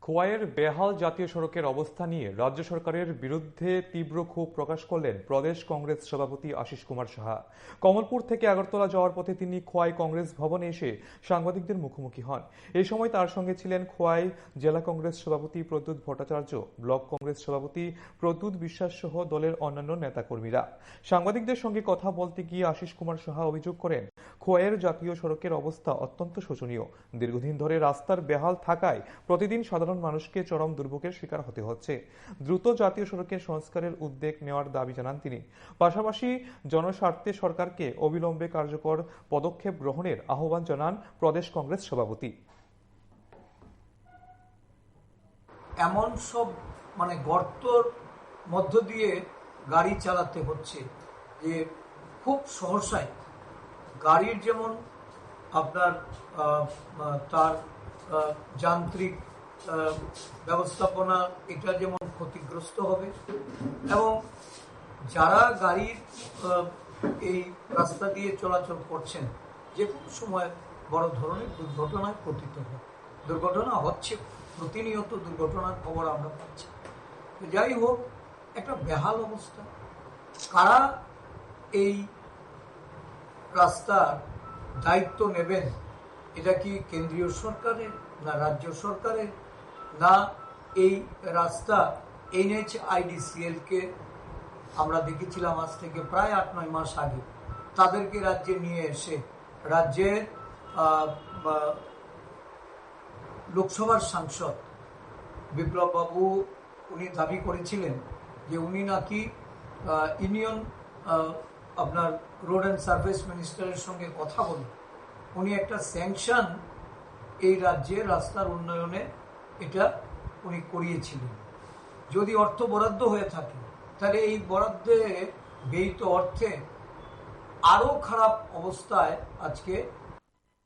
খোয়াইয়ের বেহাল জাতীয় সড়কের অবস্থা নিয়ে রাজ্য সরকারের বিরুদ্ধে তীব্র ক্ষোভ প্রকাশ করলেন প্রদেশ কংগ্রেস সভাপতি আশিস কুমার সাহা। কমলপুর থেকে আগরতলা যাওয়ার পথে তিনি খোয়াই কংগ্রেস ভবনে এসে সাংবাদিকদের মুখোমুখি হন। এই সময় তার সঙ্গে ছিলেন খোয়াই জেলা কংগ্রেস সভাপতি প্রদ্যুৎ ভট্টাচার্য, ব্লক কংগ্রেস সভাপতি প্রদ্যুৎ বিশ্বাস সহ দলের অন্যান্য নেতাকর্মীরা। সাংবাদিকদের সঙ্গে কথা বলতে গিয়ে আশিস কুমার সাহা অভিযোগ করেন, খোয়াইয়ের জাতীয় সড়কের অবস্থা অত্যন্ত শোচনীয়। দীর্ঘদিন ধরে রাস্তার বেহাল থাকায় প্রতিদিন সাধারণ মানুষকে চরম দুর্ভোগের শিকার হতে হচ্ছে। দ্রুত জাতীয় সড়কের সংস্কারের উদ্যোগ নেওয়ার দাবি জানান তিনি। পাশাপাশি জনস্বার্থে সরকারকে অবিলম্বে কার্যকর পদক্ষেপ গ্রহণের আহ্বান জানান প্রদেশ কংগ্রেস সভাপতি। এমন সব গর্তর মধ্য দিয়ে গাড়ি চালাতে হচ্ছে যে খুব সহসায় গাড়ির যেমন আপনার তার যান্ত্রিক ব্যবস্থাপনা এটা যেমন ক্ষতিগ্রস্ত হবে, এবং যারা গাড়ির এই রাস্তা দিয়ে চলাচল করছেন যে কোনো সময় বড় ধরনের দুর্ঘটনায় পতিত হয়। দুর্ঘটনা হচ্ছে, প্রতিনিয়ত দুর্ঘটনার খবর আমরা পাচ্ছি। যাই হোক, একটা বেহাল অবস্থা। কারা এই রাস্তার দায়িত্ব নেবেন? এটা কি কেন্দ্রীয় সরকারের, না রাজ্য সরকারের, না এই রাস্তা NHIDCL কে? আমরা দেখেছিলাম আজ থেকে প্রায় 8-9 মাস আগে তাদেরকে রাজ্যে নিয়ে এসে রাজ্যের লোকসভার সাংসদ বিপ্লব বাবু উনি দাবি করেছিলেন যে উনি নাকি ইউনিয়ন আপনার রোড অ্যান্ড সার্ভিস মিনিস্টারের সঙ্গে কথা বলে উনি একটা স্যাংশন এই রাজ্যের রাস্তার উন্নয়নে এটা উনি করিয়েছিলেন। যদি অর্থ বরাদ্দ হয়ে থাকে তাহলে এই বরাদ্দে ব্যয়িত অর্থে আরো খারাপ অবস্থায় আজকে